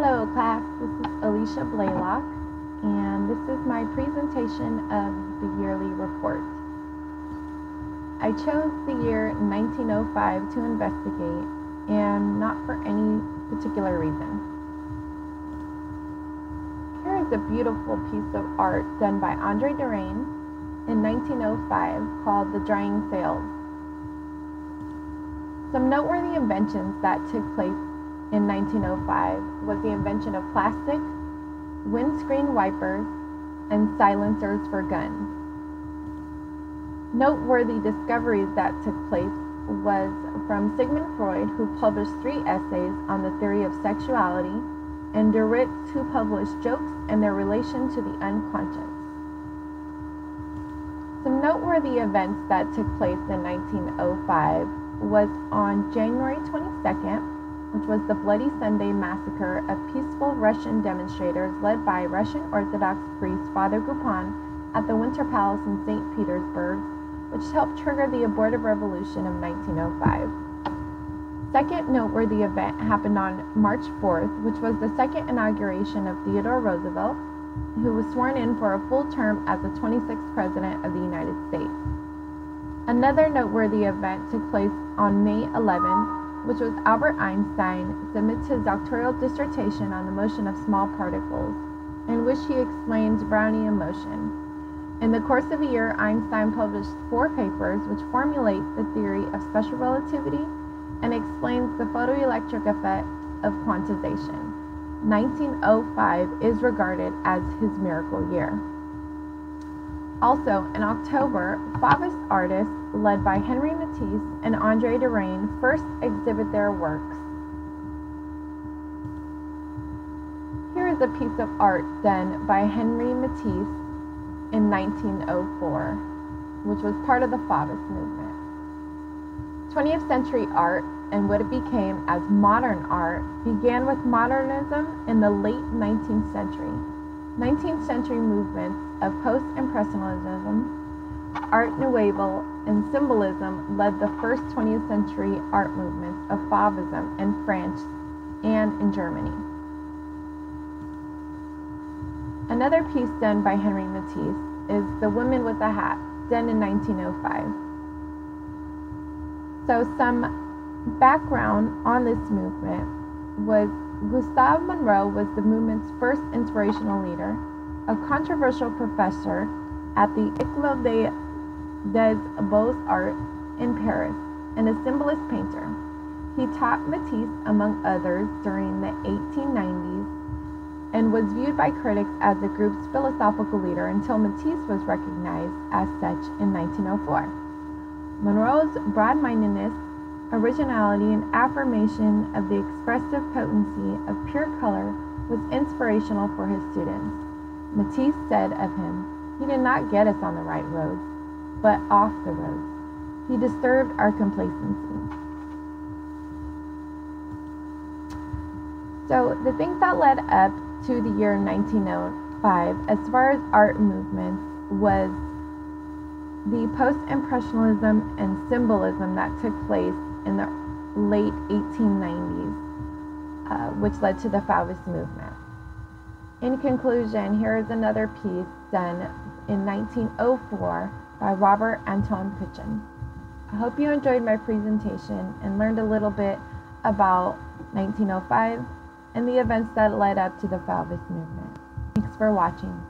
Hello class, this is Alicia Blaylock, and this is my presentation of the yearly report. I chose the year 1905 to investigate, and not for any particular reason. Here is a beautiful piece of art done by Andre Derain in 1905 called The Drying Sails. Some noteworthy inventions that took place in 1905 was the invention of plastic, windscreen wipers, and silencers for guns. Noteworthy discoveries that took place was from Sigmund Freud, who published 3 essays on the theory of sexuality, and de Retz, who published Jokes and Their Relation to the Unconscious. Some noteworthy events that took place in 1905 was on January 22nd, which was the Bloody Sunday massacre of peaceful Russian demonstrators led by Russian Orthodox priest Father Gupon at the Winter Palace in St. Petersburg, which helped trigger the abortive revolution of 1905. Second noteworthy event happened on March 4th, which was the second inauguration of Theodore Roosevelt, who was sworn in for a full term as the 26th President of the United States. Another noteworthy event took place on May 11th, which was Albert Einstein submitted his doctoral dissertation on the motion of small particles, in which he explains Brownian motion. In the course of a year, Einstein published 4 papers which formulate the theory of special relativity and explains the photoelectric effect of quantization. 1905 is regarded as his miracle year. Also, in October, Fauvist artists led by Henri Matisse and Andre Derain first exhibit their works. Here is a piece of art done by Henri Matisse in 1904, which was part of the Fauvist movement. 20th century art, and what it became as modern art, began with modernism in the late 19th century. 19th century movements of Post-Impressionism, Art Nouveau, and Symbolism led the first 20th century art movements of Fauvism in France and in Germany. Another piece done by Henri Matisse is The Woman with the Hat, done in 1905. So some background on this movement was Gustave Monroe was the movement's first inspirational leader, a controversial professor at the École des Beaux-Arts in Paris, and a symbolist painter. He taught Matisse, among others, during the 1890s and was viewed by critics as the group's philosophical leader until Matisse was recognized as such in 1904. Monroe's broad-mindedness, originality, and affirmation of the expressive potency of pure color was inspirational for his students. Matisse said of him, "He did not get us on the right roads, but off the roads. He disturbed our complacency." So the things that led up to the year 1905 as far as art movements was the Post-Impressionism and Symbolism that took place in the late 1890s, which led to the Fauvist movement. In conclusion, here is another piece done in 1904 by Robert Antoine Pichin. I hope you enjoyed my presentation and learned a little bit about 1905 and the events that led up to the Fauvist movement. Thanks for watching.